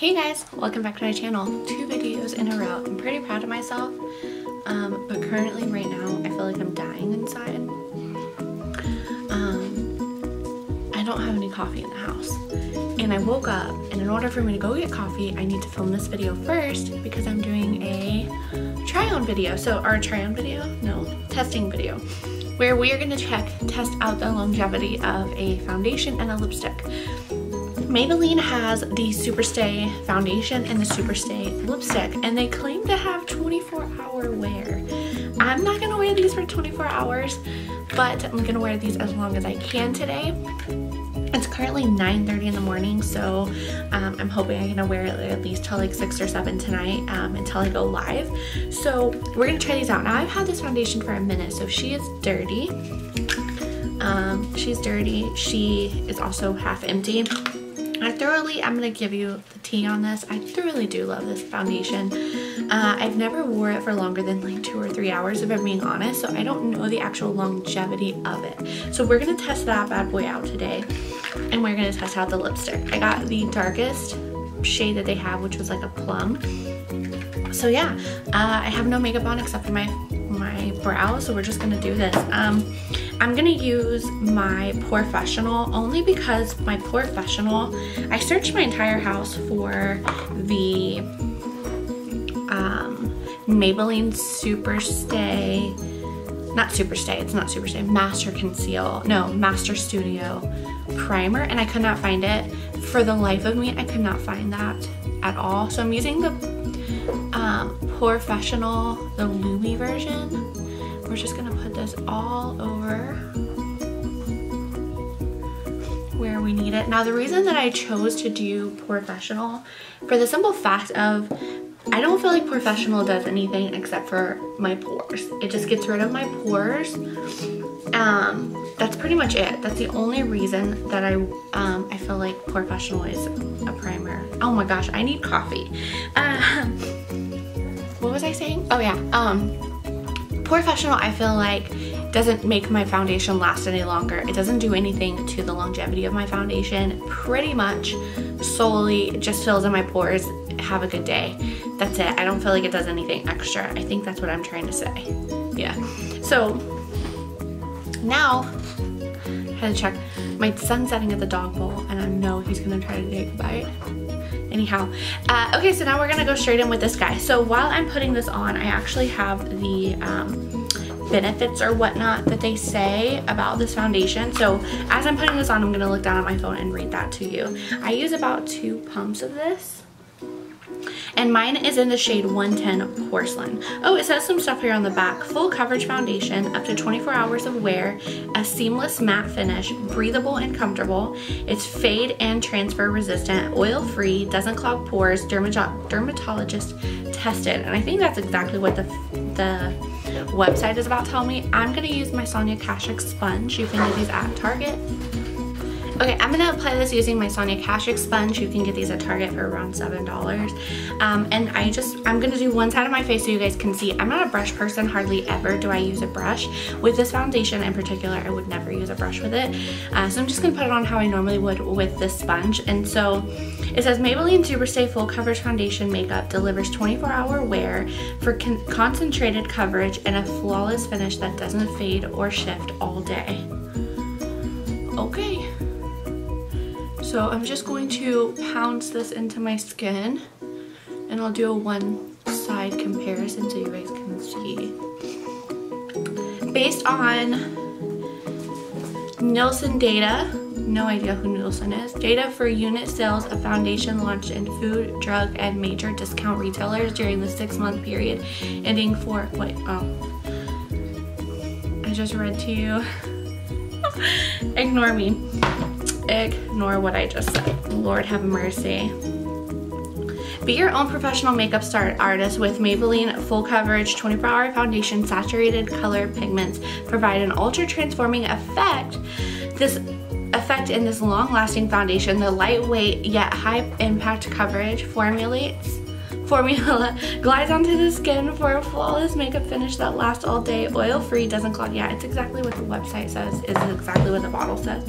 Hey guys, welcome back to my channel. 2 videos in a row. I'm pretty proud of myself, but currently right now I feel like I'm dying inside. I don't have any coffee in the house, and I woke up, and in order for me to go get coffee I need to film this video first because I'm doing a try-on video. Testing video, where we are going to test out the longevity of a foundation and a lipstick. Maybelline has the Supertsay foundation and the Supertsay lipstick, and they claim to have 24-hour wear. I'm not gonna wear these for 24 hours, but I'm gonna wear these as long as I can today. It's currently 9:30 in the morning, so I'm hoping I can wear it at least till like 6 or 7 tonight until I go live. So we're gonna try these out. Now I've had this foundation for a minute, so she is dirty. She's dirty. She is also half empty. I'm gonna give you the tea on this. I thoroughly do love this foundation. I've never wore it for longer than like 2 or 3 hours, if I'm being honest, so I don't know the actual longevity of it. So we're gonna test that bad boy out today, and we're gonna test out the lipstick. I got the darkest shade that they have, which was like a plum. So yeah, I have no makeup on except for my brow, so we're just gonna do this. I'm gonna use my Professional only because my Professional, I searched my entire house for the Maybelline Superstay, Master Studio primer, and I could not find it. For the life of me, I could not find that at all. So I'm using the Professional, the Lumi version. We're just gonna put this all over where we need it. Now the reason that I chose to do Professional, for the simple fact of I don't feel like Professional does anything except for my pores. It just gets rid of my pores. That's pretty much it. That's the only reason that I feel like Professional is a primer. Oh my gosh, I need coffee. What was I saying? Oh yeah, Professional I feel like doesn't make my foundation last any longer. It doesn't do anything to the longevity of my foundation. Pretty much solely just fills in my pores. Have a good day. That's it. I don't feel like it does anything extra. I think that's what I'm trying to say. Yeah. So now I had to check. My son's sitting at the dog bowl and I know he's gonna try to take a bite. Anyhow, okay, so now we're gonna go straight in with this guy. So while I'm putting this on, I actually have the benefits or whatnot that they say about this foundation. So as I'm putting this on, I'm gonna look down at my phone and read that to you. I use about 2 pumps of this, and mine is in the shade 110 Porcelain. Oh, it says some stuff here on the back. Full coverage foundation, up to 24 hours of wear, a seamless matte finish, breathable and comfortable. It's fade and transfer resistant, oil free, doesn't clog pores, dermatologist tested. And I think that's exactly what the website is about telling me. I'm gonna use my Sonia Kashuk sponge. You can get these at Target. Okay, I'm gonna apply this using my Sonia Kashuk sponge. You can get these at Target for around $7. And I'm gonna do one side of my face so you guys can see. I'm not a brush person, hardly ever do I use a brush. With this foundation in particular, I would never use a brush with it. So I'm just gonna put it on how I normally would with this sponge. And so it says Maybelline Superstay Full Coverage Foundation Makeup delivers 24-hour wear for concentrated coverage and a flawless finish that doesn't fade or shift all day. Okay. So I'm just going to pounce this into my skin, and I'll do a one-side comparison so you guys can see. Based on Nielsen data, no idea who Nielsen is, data for unit sales of foundation launched in food, drug, and major discount retailers during the 6-month period ending for, I just read to you. Ignore me. Ignore what I just said. Lord have mercy. Be your own professional makeup artist with Maybelline Full Coverage 24-Hour Foundation. Saturated color pigments provide an ultra transforming effect. This effect in this long-lasting foundation, the lightweight yet high impact coverage formula glides onto the skin for a flawless makeup finish that lasts all day, oil-free, doesn't clog. Yeah, it's exactly what the website says, is exactly what the bottle says.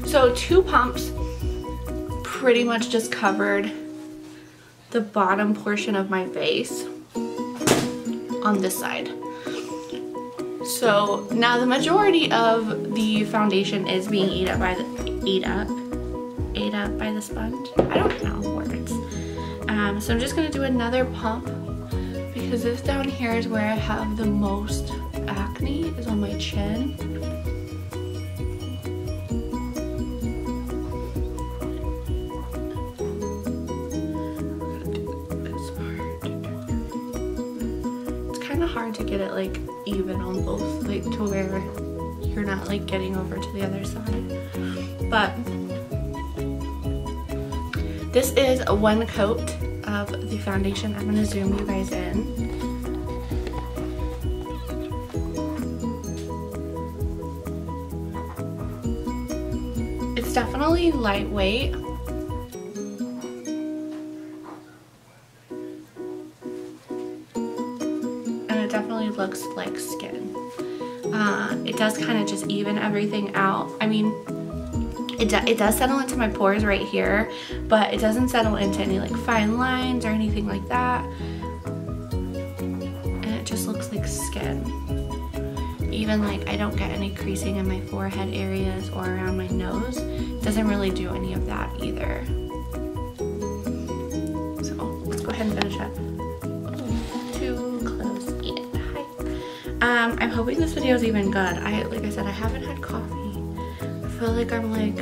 So 2 pumps pretty much just covered the bottom portion of my face on this side. So now the majority of the foundation is being ate up by the sponge. I don't know words. So I'm just gonna do another pump because this down here is where I have the most acne, is on my chin. Hard to get it like even on both, like to where you're not like getting over to the other side. But this is one coat of the foundation. I'm gonna zoom you guys in. It's definitely lightweight. Definitely looks like skin. It does kind of just even everything out. I mean, it does settle into my pores right here, but it doesn't settle into any like fine lines or anything like that. And it just looks like skin. Even like I don't get any creasing in my forehead areas or around my nose. It doesn't really do any of that either. So let's go ahead and finish up. I'm hoping this video is even good. Like I said, I haven't had coffee. I feel like I'm like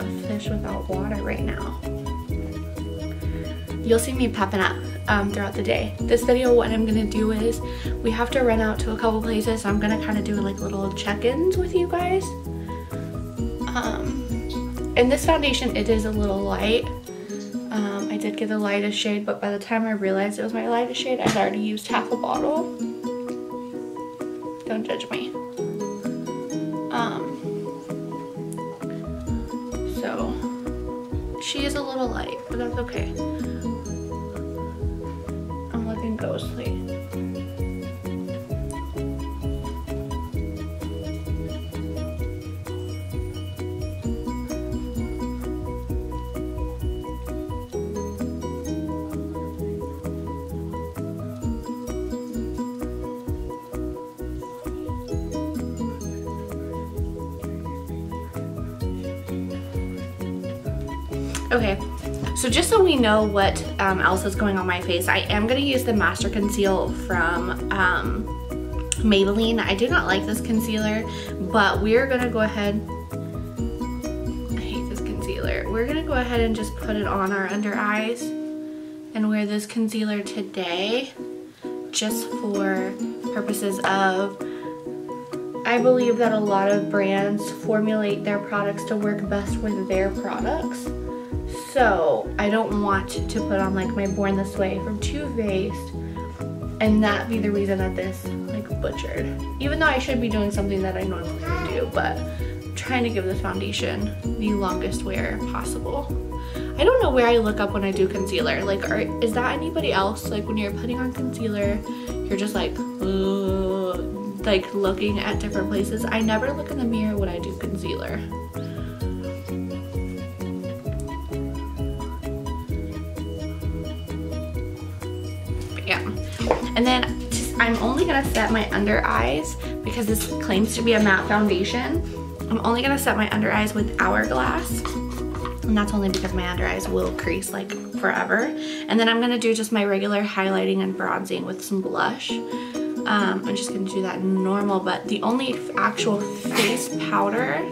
a fish without water right now. You'll see me pepping up throughout the day. This video, what I'm gonna do is, we have to run out to a couple places, so I'm gonna kind of do like little check-ins with you guys. And this foundation, it is a little light. I did get the lightest shade, but by the time I realized it was my lightest shade, I'd already used half a bottle. Don't judge me. So she is a little light, but that's okay. I'm looking ghostly. Okay, so just so we know what else is going on my face, I am going to use the Master Conceal from Maybelline. I do not like this concealer, but we're going to go ahead, I hate this concealer. We're going to go ahead and just put it on our under eyes and wear this concealer today just for purposes of, I believe that a lot of brands formulate their products to work best with their products. So I don't want to put on like my Born This Way from Too Faced and that be the reason that this like butchered. Even though I should be doing something that I normally do, but I'm trying to give this foundation the longest wear possible. I don't know where I look up when I do concealer. Like, is that anybody else? Like when you're putting on concealer, you're just like looking at different places. I never look in the mirror when I do concealer. Yeah, and then I'm only gonna set my under eyes because this claims to be a matte foundation. I'm only gonna set my under eyes with Hourglass, and that's only because my under eyes will crease like forever. And then I'm gonna do just my regular highlighting and bronzing with some blush. I'm just gonna do that normal, but the only actual face powder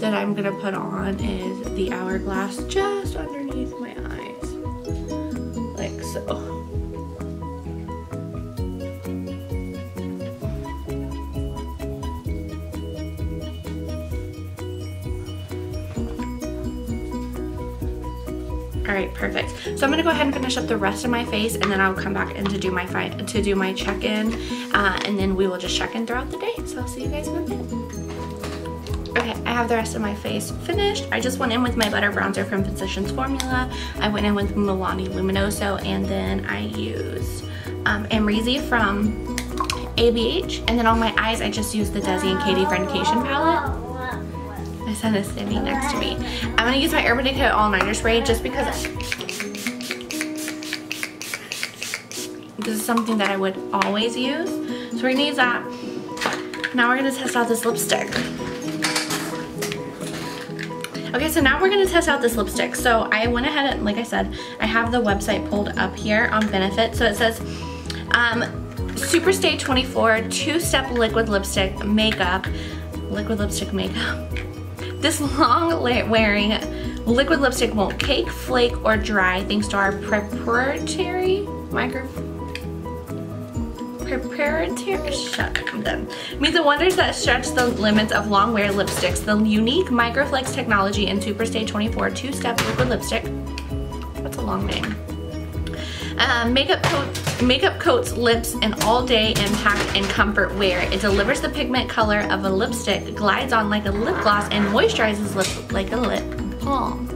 that I'm gonna put on is the Hourglass just underneath my eyes, like so. All right, perfect. So I'm gonna go ahead and finish up the rest of my face, and then I'll come back in to do my check-in, and then we will just check in throughout the day. So I'll see you guys in a bit. Okay, I have the rest of my face finished. I just went in with my butter bronzer from Physicians Formula. I went in with Milani Luminoso, and then I used Amrezy from ABH. And then on my eyes, I just used the Desi and Katie Friendcation palette. My son is standing next to me. I'm gonna use my Urban Decay All Nighter Spray just because This is something that I would always use. So we're gonna use that. Now we're gonna test out this lipstick. Okay, so now we're gonna test out this lipstick. So I went ahead and, like I said, I have the website pulled up here on Benefit. So it says, Superstay 24 2-step liquid lipstick makeup. This long wearing liquid lipstick won't cake, flake, or dry thanks to our proprietary I'm done. Meet the wonders that stretch the limits of long wear lipsticks. The unique Microflex technology in Superstay 24 2-step liquid lipstick. That's a long name. Makeup coats lips in all-day impact and comfort wear. It delivers the pigment color of a lipstick, glides on like a lip gloss, and moisturizes lips like a lip balm.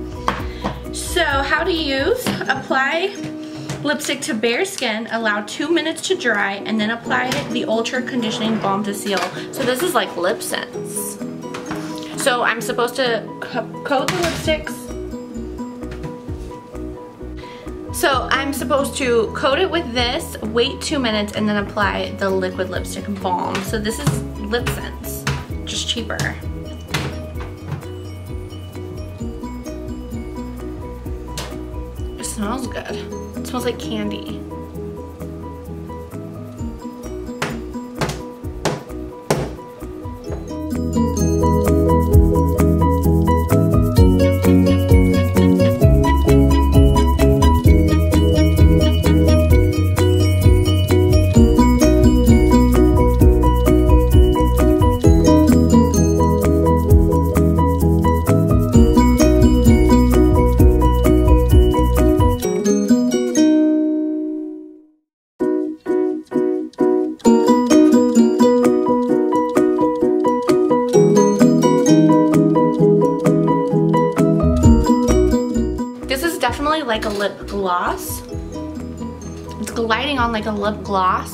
So how to use: apply lipstick to bare skin, allow 2 minutes to dry, and then apply the ultra conditioning balm to seal. So this is like lip sense. So I'm supposed to coat the lipsticks. So I'm supposed to coat it with this, wait 2 minutes, and then apply the liquid lipstick balm. So this is Lip Sense, just cheaper. It smells good. It smells like candy. Definitely like a lip gloss. It's gliding on like a lip gloss.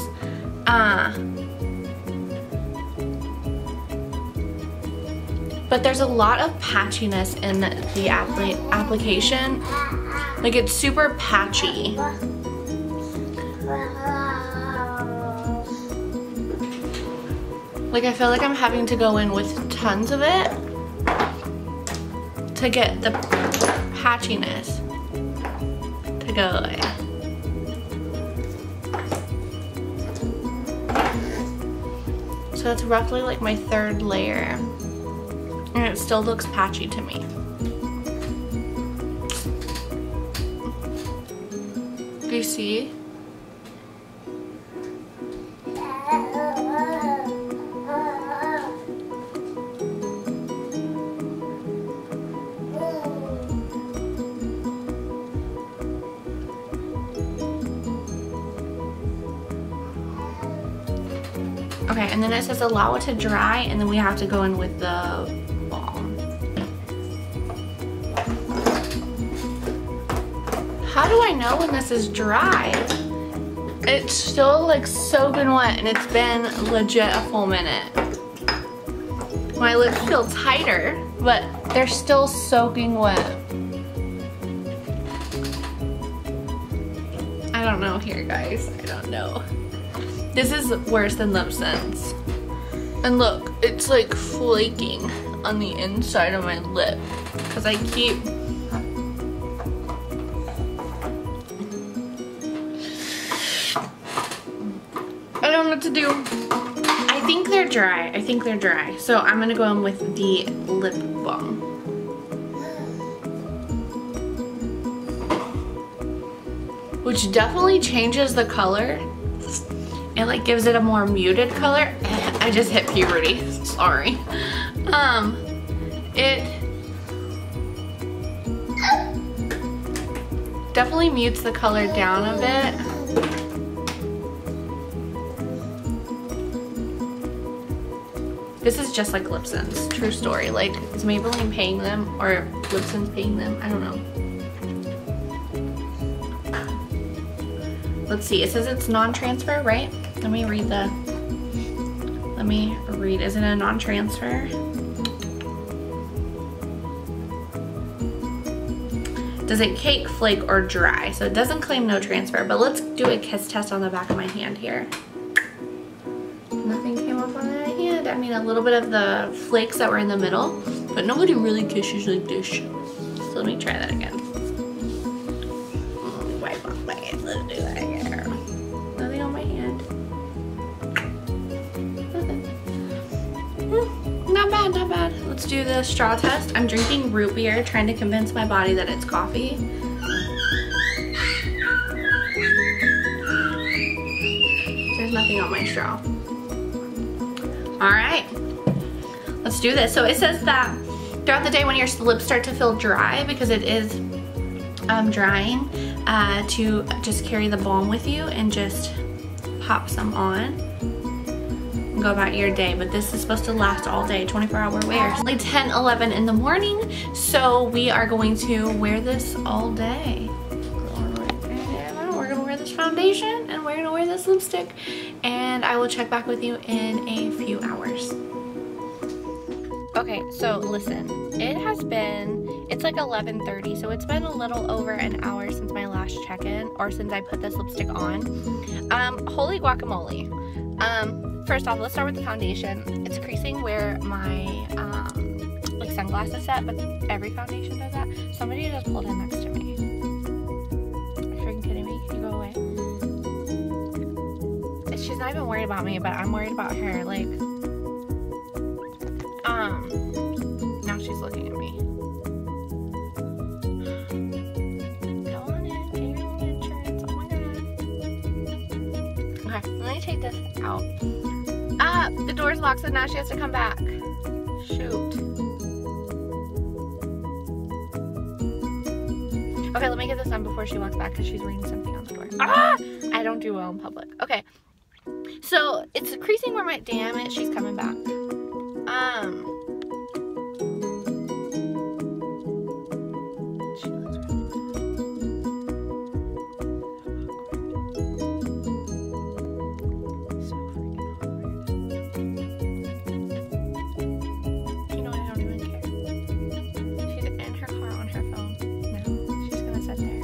But there's a lot of patchiness in the application. Like it's super patchy. Like I feel like I'm having to go in with tons of it to get the patchiness to go away. So that's roughly like my 3rd layer, and it still looks patchy to me. Do you see? Okay, and then it says allow it to dry, and then we have to go in with the balm. How do I know when this is dry? It's still like soaking wet, and it's been legit a full minute. My lips feel tighter, but they're still soaking wet. I don't know here, guys. I don't know. This is worse than Lip Sense. And look, it's like flaking on the inside of my lip because I keep I don't know what to do. I think they're dry. I think they're dry. So I'm gonna go in with the lip balm. Which definitely changes the color. It like gives it a more muted color. I just hit puberty, sorry. It definitely mutes the color down a bit. This is just like Lip Sense, true story. Like, is Maybelline paying them or Lip Sense paying them? I don't know. Let's see, it says it's non-transfer, right? Let me read, is it a non-transfer? does it cake, flake, or dry? So it doesn't claim no transfer, but let's do a kiss test on the back of my hand here. Nothing came off on that hand. I mean, a little bit of the flakes that were in the middle, but nobody really kisses like this. So let me try that again. Wipe off my hand. Let's do that here. Nothing on my hand. Not bad, not bad. Let's do the straw test. I'm drinking root beer, trying to convince my body that it's coffee. There's nothing on my straw. All right, let's do this. So it says that throughout the day when your lips start to feel dry, because it is drying, to just carry the balm with you and just pop some on. Go about your day, but this is supposed to last all day, 24-hour wear. It's like 10, 11 in the morning, so we are going to wear this all day. We're gonna wear this foundation and we're gonna wear this lipstick, and I will check back with you in a few hours. Okay, so listen, it's like 11:30, so it's been a little over an hour since my last check-in, or since I put this lipstick on. Holy guacamole. First off, let's start with the foundation. It's creasing where my like sunglasses set, but every foundation does that. Somebody just pulled in next to me. Are you freaking kidding me? Can you go away? She's not even worried about me, but I'm worried about her. Like, now she's looking at me. Go on in, get your little insurance. Oh my god. Okay, let me take this out. Ah, the door's locked, so now she has to come back. Shoot. Okay, let me get this done before she walks back, because she's reading something on the door. Ah! I don't do well in public. Okay. So, it's creasing where my... Damn it, she's coming back. She looks really so freaking awkward. You know what? I don't even care. She's in her car on her phone. No, she's gonna sit there.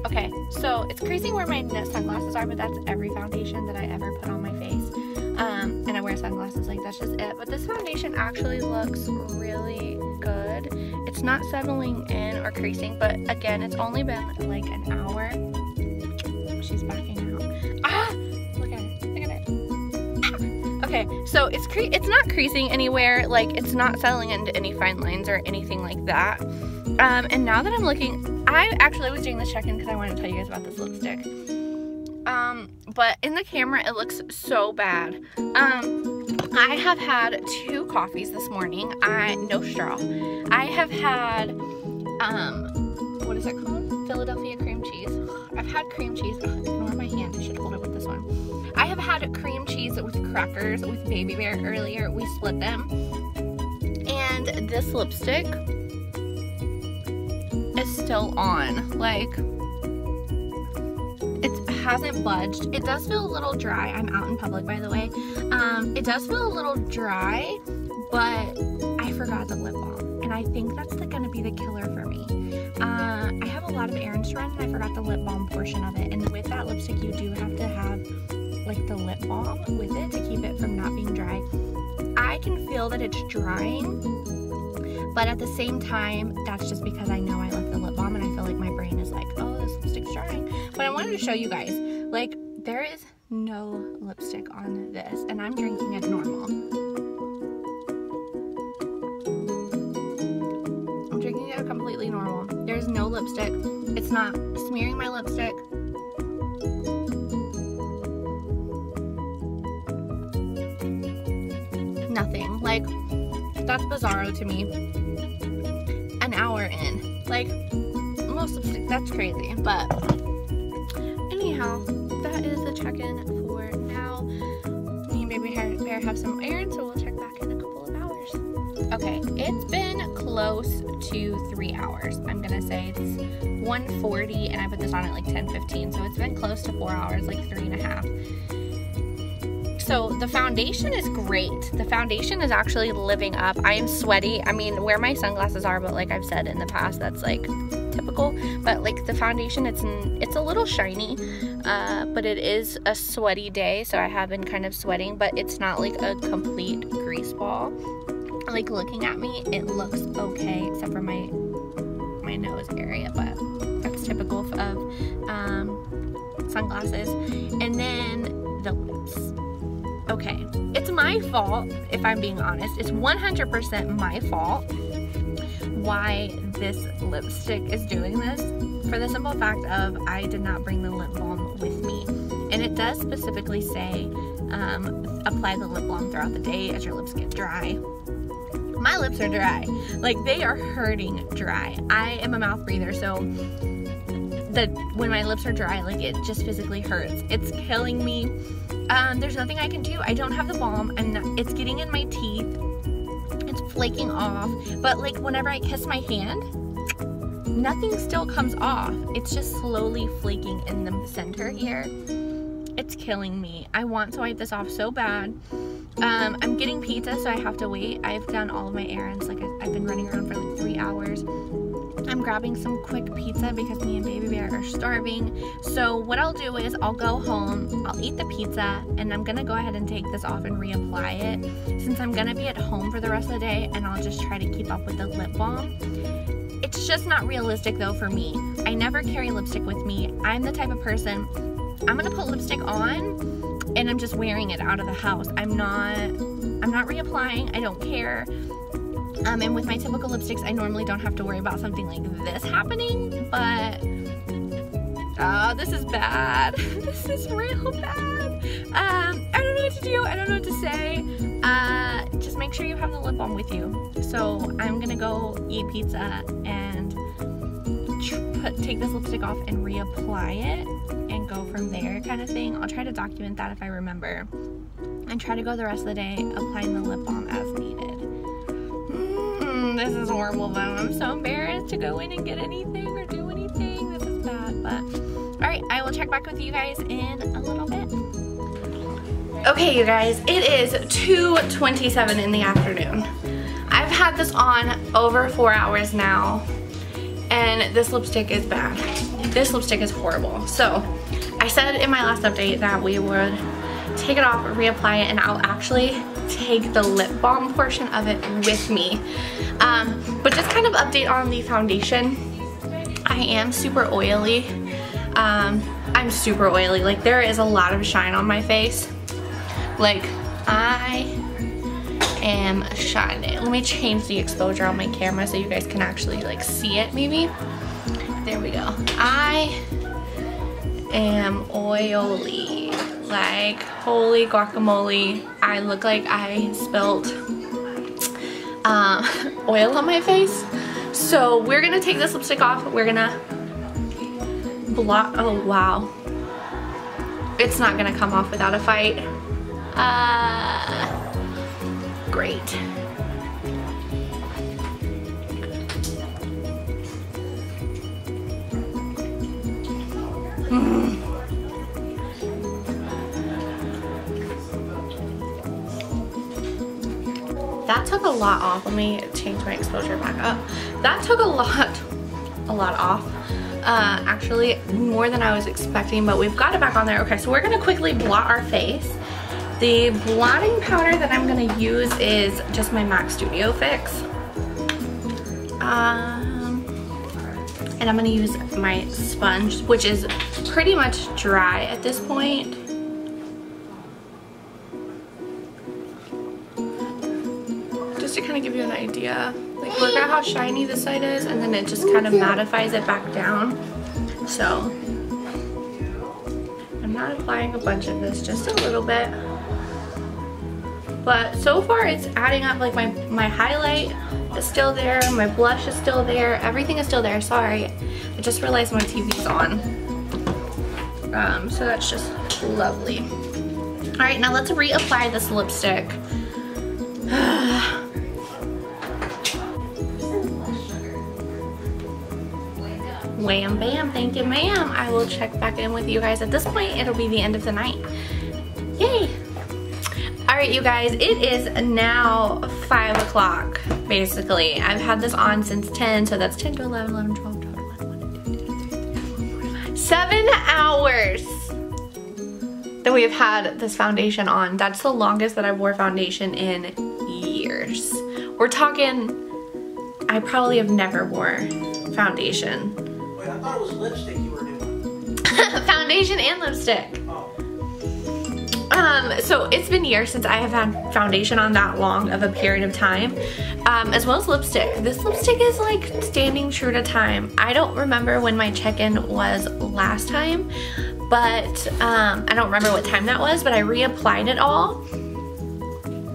Okay, so it's creasing where my sunglasses are, but that's every foundation that I ever put on my face. And I wear sunglasses, like that's just it. But this foundation actually looks really good. It's not settling in or creasing, but again, it's only been like an hour. She's backing out. Ah! Look at it. Look at it. Ah! Okay, so it's not creasing anywhere, like it's not settling into any fine lines or anything like that. And now that I'm looking, I actually was doing this check-in because I wanted to tell you guys about this lipstick. But in the camera, it looks so bad. I have had 2 coffees this morning. No straw. I have had, what is it called? Philadelphia cream cheese. I've had cream cheese. Oh, ignore my hand. I should hold it with this one. I have had cream cheese with crackers with Baby Bear earlier. We split them. And this lipstick is still on. Like, it hasn't budged. It does feel a little dry. I'm out in public, by the way. It does feel a little dry, but I forgot the lip balm, and I think that's gonna be the killer for me. I have a lot of errands to run, and I forgot the lip balm portion of it. And with that lipstick, you do have to have like the lip balm with it to keep it from not being dry. I can feel that it's drying, but at the same time, that's just because I know I left the lip balm, and I feel like my brain is like, oh, this lipstick's drying. But I wanted to show you guys, like, there is no lipstick on this, and I'm drinking it normal. I'm drinking it completely normal. There's no lipstick. It's not smearing my lipstick. Nothing. Like, that's bizarro to me. An hour in. Like, most lipstick, that's crazy. But anyhow, that is the check-in for now. Me and Baby Bear have some errands, so we'll check back in a couple of hours. Okay, it's been close to 3 hours. I'm gonna say it's 1:40, and I put this on at like 10:15, so it's been close to 4 hours, like 3.5. So the foundation is great. The foundation is actually living up. I am sweaty. I mean, where my sunglasses are, but like I've said in the past, that's like typical. But like the foundation, it's a little shiny, but it is a sweaty day, so I have been kind of sweating, but it's not like a complete grease ball. Like looking at me, it looks okay, except for my nose area, but that's typical of sunglasses. And then the lips. Okay, it's my fault, if I'm being honest. It's 100% my fault why this lipstick is doing this, for the simple fact of I did not bring the lip balm with me. And it does specifically say apply the lip balm throughout the day as your lips get dry. My lips are dry. Like, they are hurting dry. I am a mouth breather, so when my lips are dry, like, it just physically hurts. It's killing me. There's nothing I can do. I don't have the balm. It's getting in my teeth. It's flaking off. But like whenever I kiss my hand, nothing still comes off. It's just slowly flaking in the center here. It's killing me. I want to wipe this off so bad. I'm getting pizza, so I have to wait. I've done all of my errands. Like, I've been running around for like 3 hours. I'm grabbing some quick pizza because me and Baby Bear are starving. So what I'll do is I'll go home, I'll eat the pizza, and I'm gonna go ahead and take this off and reapply it, since I'm gonna be at home for the rest of the day, and I'll just try to keep up with the lip balm. It's just not realistic though for me. I never carry lipstick with me. I'm the type of person, I'm gonna put lipstick on and I'm just wearing it out of the house. I'm not reapplying. I don't care. And with my typical lipsticks, I normally don't have to worry about something like this happening, but this is bad. This is real bad. I don't know what to do. I don't know what to say. Just make sure you have the lip balm with you. So I'm gonna go eat pizza and take this lipstick off and reapply it and go from there, kind of thing. I'll try to document that if I remember, and try to go the rest of the day applying the lip balm as needed. This is horrible though. I'm so embarrassed to go in and get anything or do anything. This is bad, but alright, I will check back with you guys in a little bit. Okay, you guys, it is 2:27 in the afternoon. I've had this on over 4 hours now, and this lipstick is bad. This lipstick is horrible. So I said in my last update that we would take it off, reapply it, and I'll actually take the lip balm portion of it with me. But just kind of update on the foundation. I am super oily. I'm super oily. Like, there is a lot of shine on my face. Like, I am shiny. Let me change the exposure on my camera so you guys can actually like see it maybe. There we go. I am oily. Like, holy guacamole. I look like I spilled oil on my face. So we're gonna take this lipstick off. We're gonna blot. Oh wow, it's not gonna come off without a fight. Great. That took a lot off. Let me change my exposure back up. That took a lot off. Actually, more than I was expecting, but we've got it back on there. Okay, so we're gonna quickly blot our face. The blotting powder that I'm gonna use is just my MAC Studio Fix. And I'm gonna use my sponge, which is pretty much dry at this point. Just to kind of give you an idea. Like, look at how shiny this side is, and then it just kind of mattifies it back down. So I'm not applying a bunch of this, just a little bit. But so far it's adding up. Like, my highlight is still there, my blush is still there, everything is still there. Sorry, I just realized my TV's on. So that's just lovely. Alright, now let's reapply this lipstick. Wham bam, thank you ma'am. I will check back in with you guys. At this point, it'll be the end of the night. Yay! Alright, you guys, it is now 5 o'clock, basically. I've had this on since 10, so that's 10 to 11, 11, 12, 12, 11, 7 hours that we have had this foundation on. That's the longest that I've wore foundation in years. We're talking, I probably have never wore foundation. Wait, I thought it was lipstick you were doing. Foundation and lipstick. Oh. So it's been years since I have had foundation on that long of a period of time, as well as lipstick. This lipstick is like standing true to time. I don't remember when my check-in was last time, but I don't remember what time that was, but I reapplied it all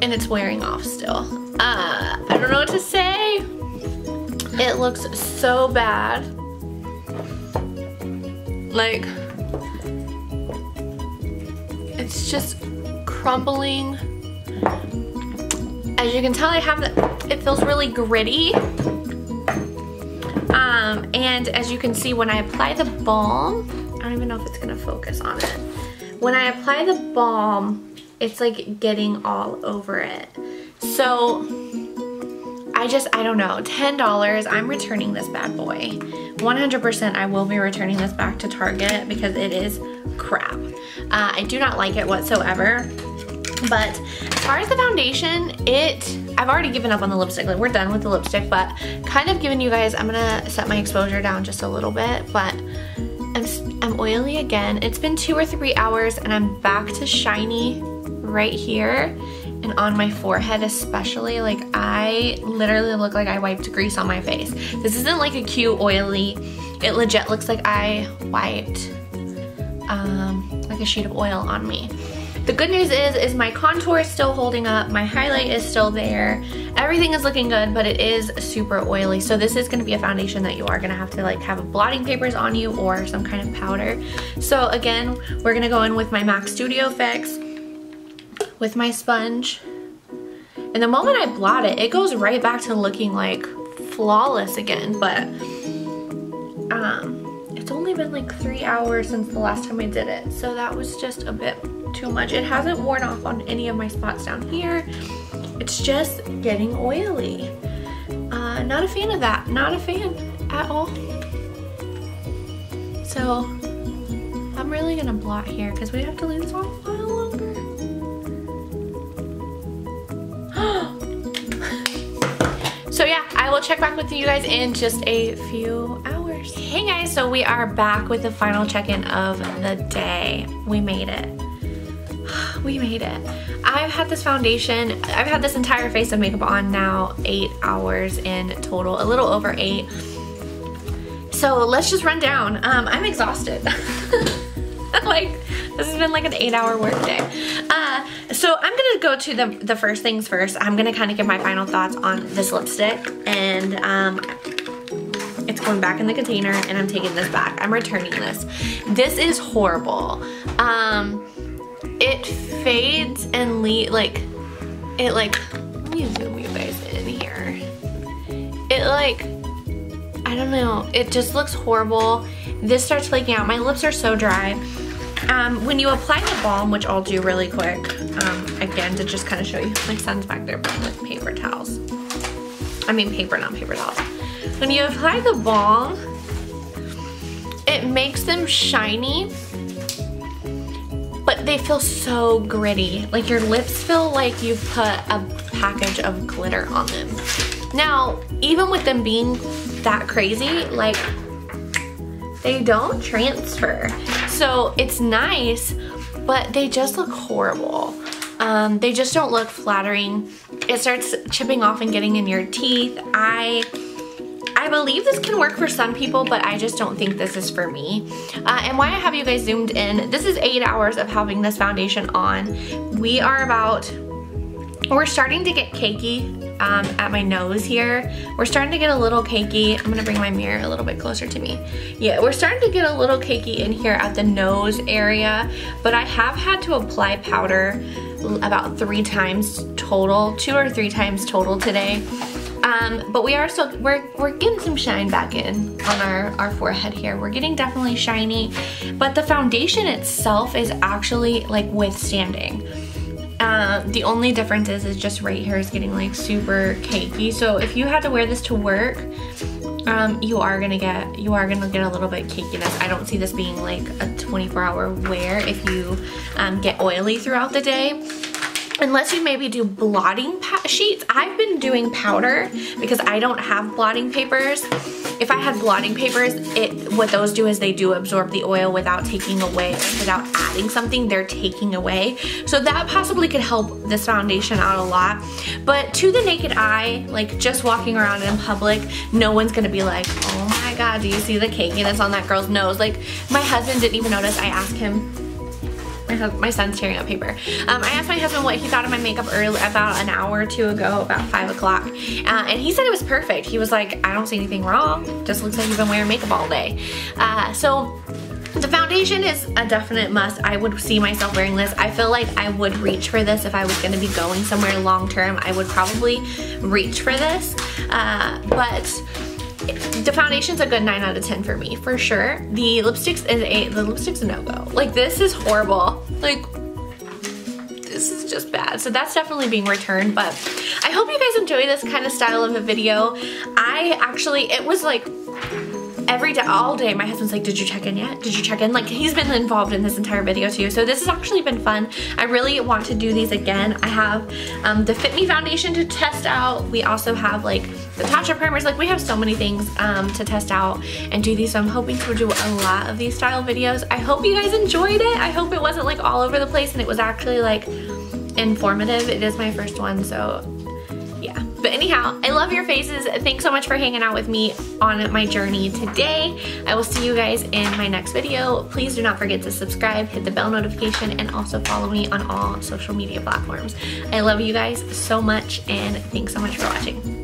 and it's wearing off still. I don't know what to say. It looks so bad. Like, it's just crumbling. As you can tell, I have it feels really gritty. And as you can see, when I apply the balm, I don't even know if it's gonna focus on it. When I apply the balm, it's like getting all over it. So I don't know, $10, I'm returning this bad boy. 100% I will be returning this back to Target because it is crap. I do not like it whatsoever. But as far as the foundation, I've already given up on the lipstick. Like, we're done with the lipstick, but kind of giving you guys, I'm gonna set my exposure down just a little bit, but I'm oily again. It's been 2 or 3 hours and I'm back to shiny right here and on my forehead especially. Like, I literally look like I wiped grease on my face. This isn't like a cute oily, it legit looks like I wiped like a sheet of oil on me. The good news is my contour is still holding up, my highlight is still there, everything is looking good, but it is super oily. So this is gonna be a foundation that you are gonna have to like have blotting papers on you or some kind of powder. So again, we're gonna go in with my MAC Studio Fix with my sponge. And the moment I blot it, it goes right back to looking like flawless again, but it's only been like 3 hours since the last time I did it. So that was just a bit too much. It hasn't worn off on any of my spots down here. It's just getting oily. Not a fan of that. Not a fan at all. So I'm really gonna blot here because we have to leave this on a while longer. So yeah, I will check back with you guys in just a few hours. Hey guys, so we are back with the final check-in of the day. We made it. We made it. I've had this foundation, I've had this entire face of makeup on now 8 hours in total, a little over 8. So let's just run down. I'm exhausted. Like, this has been like an 8-hour work day. So I'm gonna go to the first things first. I'm gonna kind of give my final thoughts on this lipstick, and it's going back in the container and I'm taking this back. I'm returning this. This is horrible. It fades and let me zoom you guys in here. It like, I don't know, it just looks horrible. This starts flaking out. My lips are so dry. When you apply the balm, which I'll do really quick, again, to just kind of show you, my son's back there playing with paper towels. I mean paper, not paper towels. When you apply the balm, it makes them shiny, but they feel so gritty. Like, your lips feel like you've put a package of glitter on them. Now, even with them being that crazy, like, they don't transfer. So it's nice, but they just look horrible. They just don't look flattering. It starts chipping off and getting in your teeth. I believe this can work for some people, but I just don't think this is for me. And why I have you guys zoomed in, this is 8 hours of having this foundation on. We're starting to get cakey at my nose here. We're starting to get a little cakey. I'm gonna bring my mirror a little bit closer to me. Yeah, we're starting to get a little cakey in here at the nose area, but I have had to apply powder about 3 times total, 2 or 3 times total today. But we are still, we're getting some shine back in on our forehead here. We're getting definitely shiny, but the foundation itself is actually like withstanding. The only difference is just right here is getting like super cakey. So if you had to wear this to work, you are gonna get a little bit cakiness. I don't see this being like a 24-hour wear if you get oily throughout the day. Unless you maybe do blotting sheets. I've been doing powder because I don't have blotting papers. If I had blotting papers, what those do is they do absorb the oil without taking away, without adding something, they're taking away. So that possibly could help this foundation out a lot. But to the naked eye, like just walking around in public, no one's gonna be like, oh my God, do you see the cakiness on that girl's nose? Like my husband didn't even notice. I asked him, my son's tearing up paper. I asked my husband what he thought of my makeup about an hour or two ago, about 5 o'clock. And he said it was perfect. He was like, I don't see anything wrong. Just looks like you've been wearing makeup all day. So the foundation is a definite must. I would see myself wearing this. I feel like I would reach for this if I was gonna be going somewhere long term. I would probably reach for this. But the foundation's a good 9 out of 10 for me, for sure. The lipstick's a no-go. Like, this is horrible. Like, this is just bad. So that's definitely being returned, but I hope you guys enjoy this kind of style of a video. It was like, every day, all day, my husband's like, did you check in yet? Did you check in? Like, he's been involved in this entire video too. So this has actually been fun. I really want to do these again. I have the Fit Me foundation to test out. We also have like the Tatcha primers. Like, we have so many things to test out and do these. So I'm hoping to do a lot of these style videos. I hope you guys enjoyed it. I hope it wasn't like all over the place and it was actually like informative. It is my first one, so yeah. But anyhow, I love your faces. Thanks so much for hanging out with me on my journey today. I will see you guys in my next video. Please do not forget to subscribe, hit the bell notification, and also follow me on all social media platforms. I love you guys so much, and thanks so much for watching.